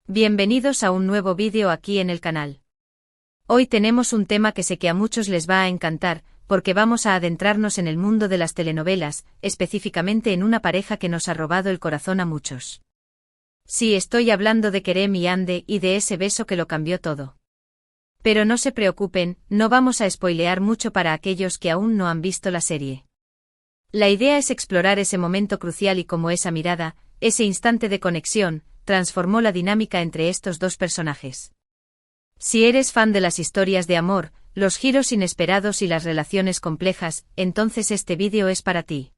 Bienvenidos a un nuevo vídeo aquí en el canal. Hoy tenemos un tema que sé que a muchos les va a encantar, porque vamos a adentrarnos en el mundo de las telenovelas, específicamente en una pareja que nos ha robado el corazón a muchos. Sí, estoy hablando de Kerem y Hande y de ese beso que lo cambió todo. Pero no se preocupen, no vamos a spoilear mucho para aquellos que aún no han visto la serie. La idea es explorar ese momento crucial y cómo esa mirada, ese instante de conexión, transformó la dinámica entre estos dos personajes. Si eres fan de las historias de amor, los giros inesperados y las relaciones complejas, entonces este vídeo es para ti.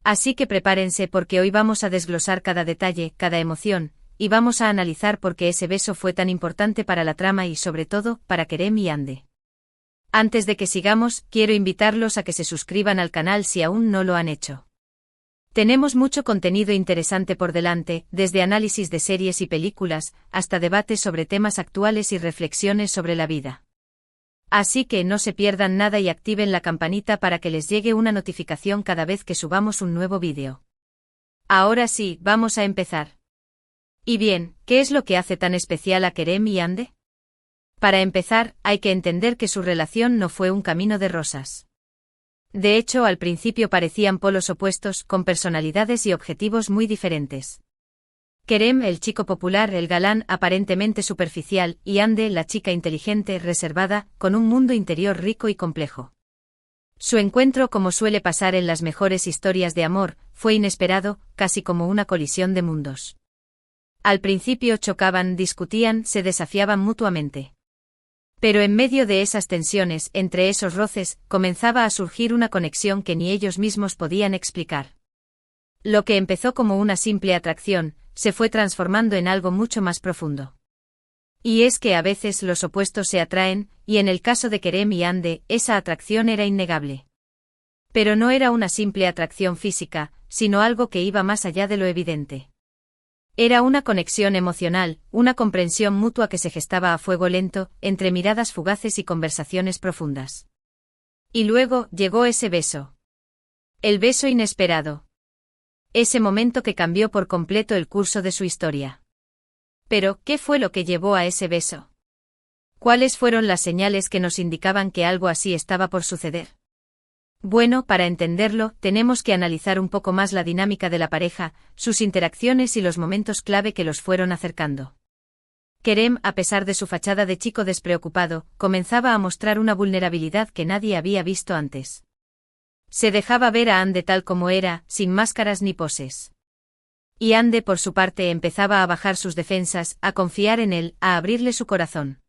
Así que prepárense porque hoy vamos a desglosar cada detalle, cada emoción, y vamos a analizar por qué ese beso fue tan importante para la trama y sobre todo, para Kerem y Hande. Antes de que sigamos, quiero invitarlos a que se suscriban al canal si aún no lo han hecho. Tenemos mucho contenido interesante por delante, desde análisis de series y películas, hasta debates sobre temas actuales y reflexiones sobre la vida. Así que no se pierdan nada y activen la campanita para que les llegue una notificación cada vez que subamos un nuevo vídeo. Ahora sí, vamos a empezar. Y bien, ¿qué es lo que hace tan especial a Kerem y Hande? Para empezar, hay que entender que su relación no fue un camino de rosas. De hecho, al principio parecían polos opuestos, con personalidades y objetivos muy diferentes. Kerem, el chico popular, el galán, aparentemente superficial, y Hande, la chica inteligente, reservada, con un mundo interior rico y complejo. Su encuentro, como suele pasar en las mejores historias de amor, fue inesperado, casi como una colisión de mundos. Al principio chocaban, discutían, se desafiaban mutuamente. Pero en medio de esas tensiones, entre esos roces, comenzaba a surgir una conexión que ni ellos mismos podían explicar. Lo que empezó como una simple atracción, se fue transformando en algo mucho más profundo. Y es que a veces los opuestos se atraen, y en el caso de Kerem y Hande, esa atracción era innegable. Pero no era una simple atracción física, sino algo que iba más allá de lo evidente. Era una conexión emocional, una comprensión mutua que se gestaba a fuego lento, entre miradas fugaces y conversaciones profundas. Y luego, llegó ese beso. El beso inesperado. Ese momento que cambió por completo el curso de su historia. Pero, ¿qué fue lo que llevó a ese beso? ¿Cuáles fueron las señales que nos indicaban que algo así estaba por suceder? Bueno, para entenderlo, tenemos que analizar un poco más la dinámica de la pareja, sus interacciones y los momentos clave que los fueron acercando. Kerem, a pesar de su fachada de chico despreocupado, comenzaba a mostrar una vulnerabilidad que nadie había visto antes. Se dejaba ver a Hande tal como era, sin máscaras ni poses. Y Hande, por su parte, empezaba a bajar sus defensas, a confiar en él, a abrirle su corazón.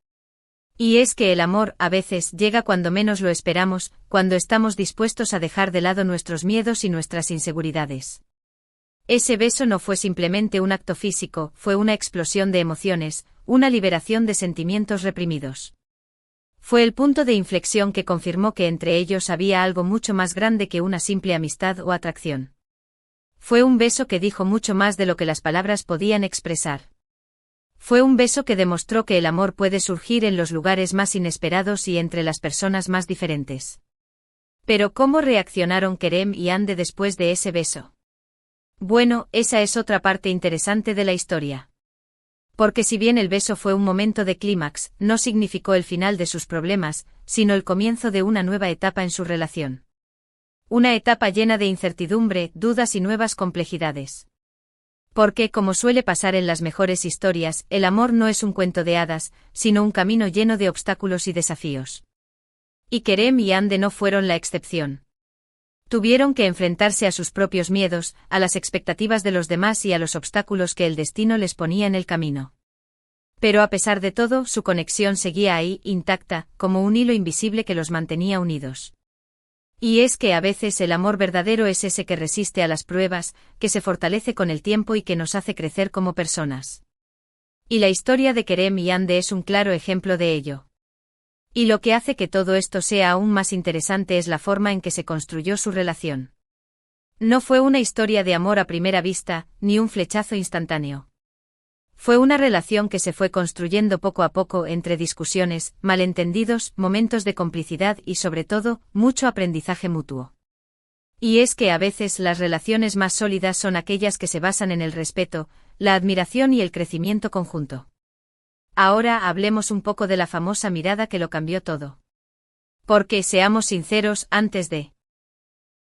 Y es que el amor, a veces, llega cuando menos lo esperamos, cuando estamos dispuestos a dejar de lado nuestros miedos y nuestras inseguridades. Ese beso no fue simplemente un acto físico, fue una explosión de emociones, una liberación de sentimientos reprimidos. Fue el punto de inflexión que confirmó que entre ellos había algo mucho más grande que una simple amistad o atracción. Fue un beso que dijo mucho más de lo que las palabras podían expresar. Fue un beso que demostró que el amor puede surgir en los lugares más inesperados y entre las personas más diferentes. Pero ¿cómo reaccionaron Kerem y Hande después de ese beso? Bueno, esa es otra parte interesante de la historia. Porque si bien el beso fue un momento de clímax, no significó el final de sus problemas, sino el comienzo de una nueva etapa en su relación. Una etapa llena de incertidumbre, dudas y nuevas complejidades. Porque, como suele pasar en las mejores historias, el amor no es un cuento de hadas, sino un camino lleno de obstáculos y desafíos. Y Kerem y Hande no fueron la excepción. Tuvieron que enfrentarse a sus propios miedos, a las expectativas de los demás y a los obstáculos que el destino les ponía en el camino. Pero a pesar de todo, su conexión seguía ahí, intacta, como un hilo invisible que los mantenía unidos. Y es que a veces el amor verdadero es ese que resiste a las pruebas, que se fortalece con el tiempo y que nos hace crecer como personas. Y la historia de Kerem y Hande es un claro ejemplo de ello. Y lo que hace que todo esto sea aún más interesante es la forma en que se construyó su relación. No fue una historia de amor a primera vista, ni un flechazo instantáneo. Fue una relación que se fue construyendo poco a poco entre discusiones, malentendidos, momentos de complicidad y sobre todo, mucho aprendizaje mutuo. Y es que a veces las relaciones más sólidas son aquellas que se basan en el respeto, la admiración y el crecimiento conjunto. Ahora hablemos un poco de la famosa mirada que lo cambió todo. Porque, seamos sinceros, antes de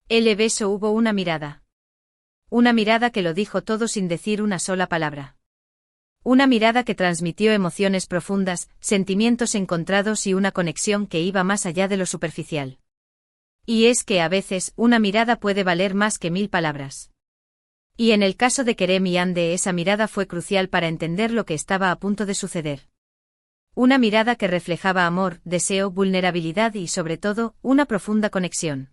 el beso hubo una mirada. Una mirada que lo dijo todo sin decir una sola palabra. Una mirada que transmitió emociones profundas, sentimientos encontrados y una conexión que iba más allá de lo superficial. Y es que a veces una mirada puede valer más que 1000 palabras. Y en el caso de Kerem y Hande, esa mirada fue crucial para entender lo que estaba a punto de suceder. Una mirada que reflejaba amor, deseo, vulnerabilidad y, sobre todo, una profunda conexión.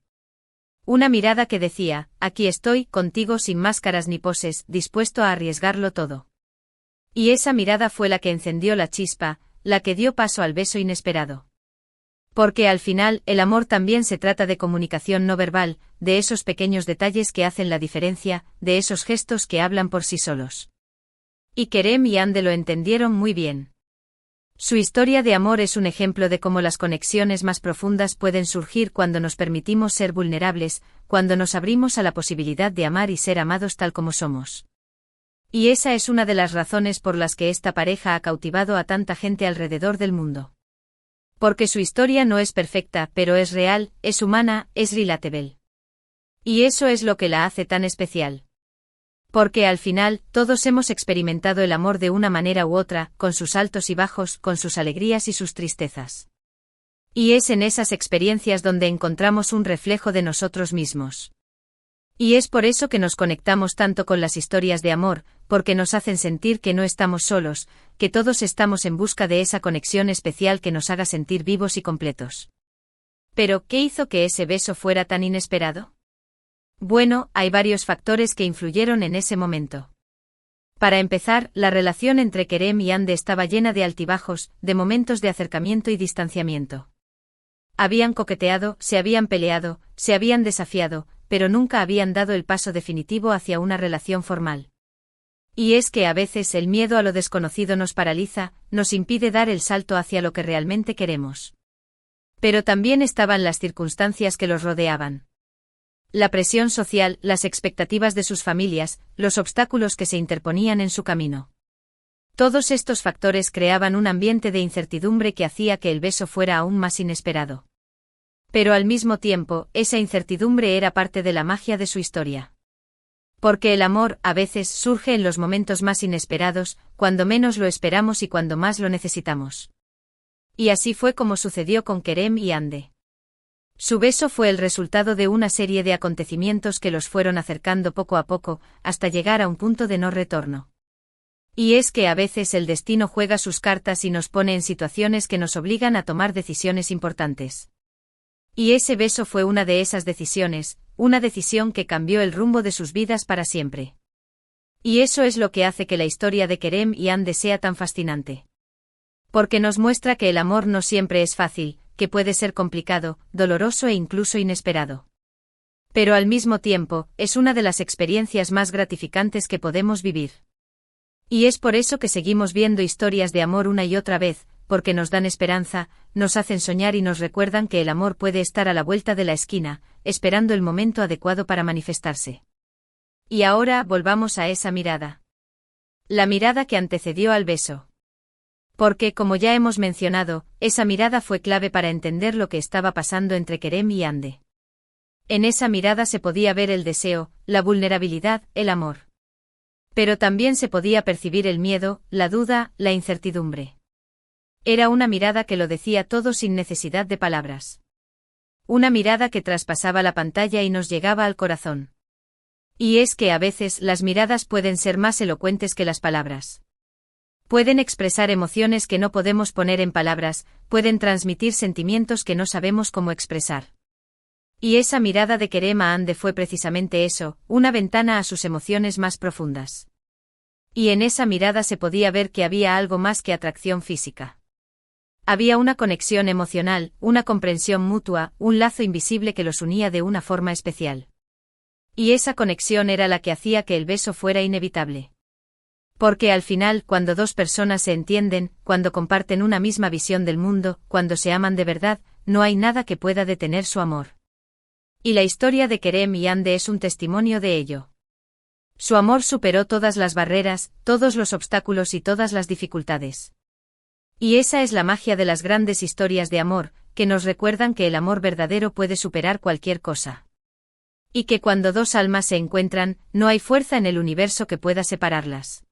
Una mirada que decía: aquí estoy, contigo sin máscaras ni poses, dispuesto a arriesgarlo todo. Y esa mirada fue la que encendió la chispa, la que dio paso al beso inesperado. Porque al final, el amor también se trata de comunicación no verbal, de esos pequeños detalles que hacen la diferencia, de esos gestos que hablan por sí solos. Y Kerem y Hande lo entendieron muy bien. Su historia de amor es un ejemplo de cómo las conexiones más profundas pueden surgir cuando nos permitimos ser vulnerables, cuando nos abrimos a la posibilidad de amar y ser amados tal como somos. Y esa es una de las razones por las que esta pareja ha cautivado a tanta gente alrededor del mundo. Porque su historia no es perfecta, pero es real, es humana, es relatable. Y eso es lo que la hace tan especial. Porque al final, todos hemos experimentado el amor de una manera u otra, con sus altos y bajos, con sus alegrías y sus tristezas. Y es en esas experiencias donde encontramos un reflejo de nosotros mismos. Y es por eso que nos conectamos tanto con las historias de amor, porque nos hacen sentir que no estamos solos, que todos estamos en busca de esa conexión especial que nos haga sentir vivos y completos. Pero, ¿qué hizo que ese beso fuera tan inesperado? Bueno, hay varios factores que influyeron en ese momento. Para empezar, la relación entre Kerem y Hande estaba llena de altibajos, de momentos de acercamiento y distanciamiento. Habían coqueteado, se habían peleado, se habían desafiado, pero nunca habían dado el paso definitivo hacia una relación formal. Y es que a veces el miedo a lo desconocido nos paraliza, nos impide dar el salto hacia lo que realmente queremos. Pero también estaban las circunstancias que los rodeaban. La presión social, las expectativas de sus familias, los obstáculos que se interponían en su camino. Todos estos factores creaban un ambiente de incertidumbre que hacía que el beso fuera aún más inesperado. Pero al mismo tiempo, esa incertidumbre era parte de la magia de su historia. Porque el amor, a veces, surge en los momentos más inesperados, cuando menos lo esperamos y cuando más lo necesitamos. Y así fue como sucedió con Kerem y Hande. Su beso fue el resultado de una serie de acontecimientos que los fueron acercando poco a poco, hasta llegar a un punto de no retorno. Y es que a veces el destino juega sus cartas y nos pone en situaciones que nos obligan a tomar decisiones importantes. Y ese beso fue una de esas decisiones, una decisión que cambió el rumbo de sus vidas para siempre. Y eso es lo que hace que la historia de Kerem y Hande sea tan fascinante. Porque nos muestra que el amor no siempre es fácil, que puede ser complicado, doloroso e incluso inesperado. Pero al mismo tiempo, es una de las experiencias más gratificantes que podemos vivir. Y es por eso que seguimos viendo historias de amor una y otra vez, porque nos dan esperanza, nos hacen soñar y nos recuerdan que el amor puede estar a la vuelta de la esquina, esperando el momento adecuado para manifestarse. Y ahora volvamos a esa mirada. La mirada que antecedió al beso. Porque, como ya hemos mencionado, esa mirada fue clave para entender lo que estaba pasando entre Kerem y Hande. En esa mirada se podía ver el deseo, la vulnerabilidad, el amor. Pero también se podía percibir el miedo, la duda, la incertidumbre. Era una mirada que lo decía todo sin necesidad de palabras. Una mirada que traspasaba la pantalla y nos llegaba al corazón. Y es que a veces las miradas pueden ser más elocuentes que las palabras. Pueden expresar emociones que no podemos poner en palabras, pueden transmitir sentimientos que no sabemos cómo expresar. Y esa mirada de Kerem a Hande fue precisamente eso, una ventana a sus emociones más profundas. Y en esa mirada se podía ver que había algo más que atracción física. Había una conexión emocional, una comprensión mutua, un lazo invisible que los unía de una forma especial. Y esa conexión era la que hacía que el beso fuera inevitable. Porque al final, cuando dos personas se entienden, cuando comparten una misma visión del mundo, cuando se aman de verdad, no hay nada que pueda detener su amor. Y la historia de Kerem y Hande es un testimonio de ello. Su amor superó todas las barreras, todos los obstáculos y todas las dificultades. Y esa es la magia de las grandes historias de amor, que nos recuerdan que el amor verdadero puede superar cualquier cosa. Y que cuando dos almas se encuentran, no hay fuerza en el universo que pueda separarlas.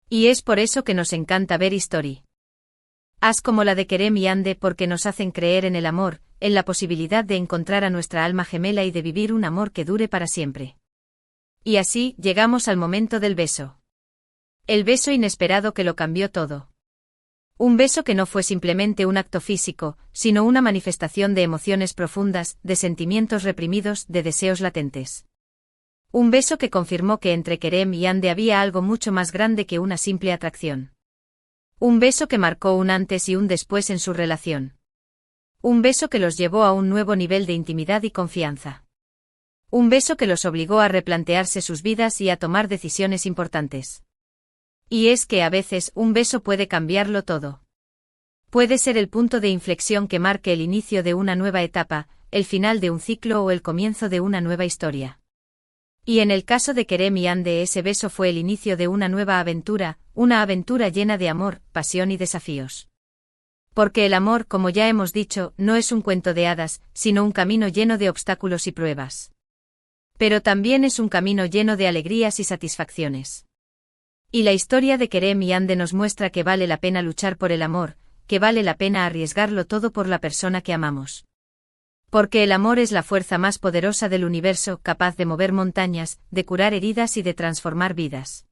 Y es por eso que nos encanta ver History As como la de Kerem y Ande, porque nos hacen creer en el amor, en la posibilidad de encontrar a nuestra alma gemela y de vivir un amor que dure para siempre. Y así, llegamos al momento del beso. El beso inesperado que lo cambió todo. Un beso que no fue simplemente un acto físico, sino una manifestación de emociones profundas, de sentimientos reprimidos, de deseos latentes. Un beso que confirmó que entre Kerem y Ande había algo mucho más grande que una simple atracción. Un beso que marcó un antes y un después en su relación. Un beso que los llevó a un nuevo nivel de intimidad y confianza. Un beso que los obligó a replantearse sus vidas y a tomar decisiones importantes. Y es que a veces un beso puede cambiarlo todo. Puede ser el punto de inflexión que marque el inicio de una nueva etapa, el final de un ciclo o el comienzo de una nueva historia. Y en el caso de Kerem y Ande, ese beso fue el inicio de una nueva aventura, una aventura llena de amor, pasión y desafíos. Porque el amor, como ya hemos dicho, no es un cuento de hadas, sino un camino lleno de obstáculos y pruebas. Pero también es un camino lleno de alegrías y satisfacciones. Y la historia de Kerem y Ande nos muestra que vale la pena luchar por el amor, que vale la pena arriesgarlo todo por la persona que amamos. Porque el amor es la fuerza más poderosa del universo, capaz de mover montañas, de curar heridas y de transformar vidas.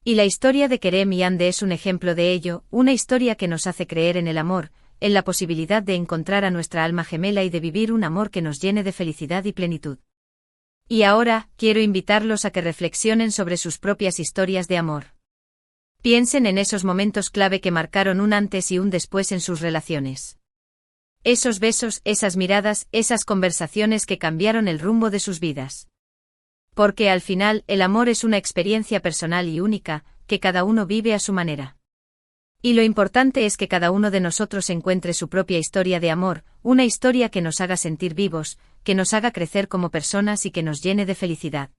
Y la historia de Kerem y Ande es un ejemplo de ello, una historia que nos hace creer en el amor, en la posibilidad de encontrar a nuestra alma gemela y de vivir un amor que nos llene de felicidad y plenitud. Y ahora, quiero invitarlos a que reflexionen sobre sus propias historias de amor. Piensen en esos momentos clave que marcaron un antes y un después en sus relaciones. Esos besos, esas miradas, esas conversaciones que cambiaron el rumbo de sus vidas. Porque al final, el amor es una experiencia personal y única, que cada uno vive a su manera. Y lo importante es que cada uno de nosotros encuentre su propia historia de amor, una historia que nos haga sentir vivos, que nos haga crecer como personas y que nos llene de felicidad.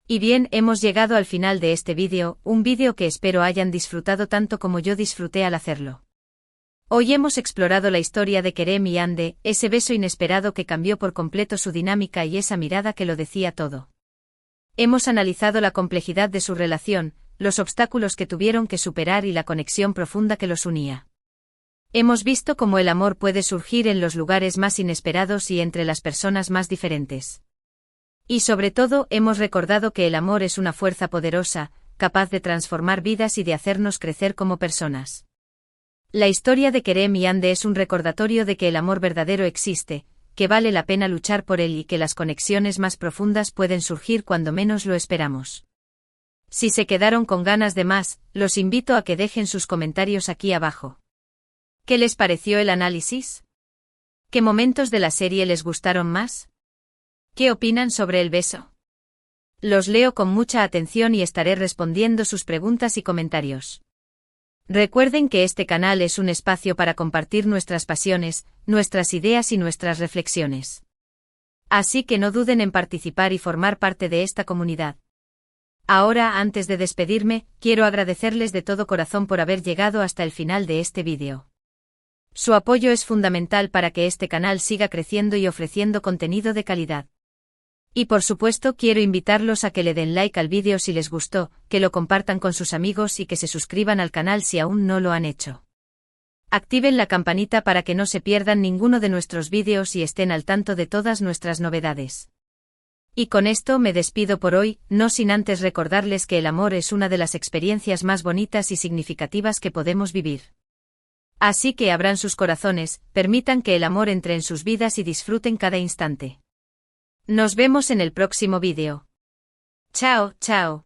Y bien, hemos llegado al final de este vídeo, un vídeo que espero hayan disfrutado tanto como yo disfruté al hacerlo. Hoy hemos explorado la historia de Kerem y Ande, ese beso inesperado que cambió por completo su dinámica y esa mirada que lo decía todo. Hemos analizado la complejidad de su relación, los obstáculos que tuvieron que superar y la conexión profunda que los unía. Hemos visto cómo el amor puede surgir en los lugares más inesperados y entre las personas más diferentes. Y sobre todo, hemos recordado que el amor es una fuerza poderosa, capaz de transformar vidas y de hacernos crecer como personas. La historia de Kerem y Ande es un recordatorio de que el amor verdadero existe, que vale la pena luchar por él y que las conexiones más profundas pueden surgir cuando menos lo esperamos. Si se quedaron con ganas de más, los invito a que dejen sus comentarios aquí abajo. ¿Qué les pareció el análisis? ¿Qué momentos de la serie les gustaron más? ¿Qué opinan sobre el beso? Los leo con mucha atención y estaré respondiendo sus preguntas y comentarios. Recuerden que este canal es un espacio para compartir nuestras pasiones, nuestras ideas y nuestras reflexiones. Así que no duden en participar y formar parte de esta comunidad. Ahora, antes de despedirme, quiero agradecerles de todo corazón por haber llegado hasta el final de este vídeo. Su apoyo es fundamental para que este canal siga creciendo y ofreciendo contenido de calidad. Y por supuesto quiero invitarlos a que le den like al vídeo si les gustó, que lo compartan con sus amigos y que se suscriban al canal si aún no lo han hecho. Activen la campanita para que no se pierdan ninguno de nuestros vídeos y estén al tanto de todas nuestras novedades. Y con esto me despido por hoy, no sin antes recordarles que el amor es una de las experiencias más bonitas y significativas que podemos vivir. Así que abran sus corazones, permitan que el amor entre en sus vidas y disfruten cada instante. Nos vemos en el próximo vídeo. Chao, chao.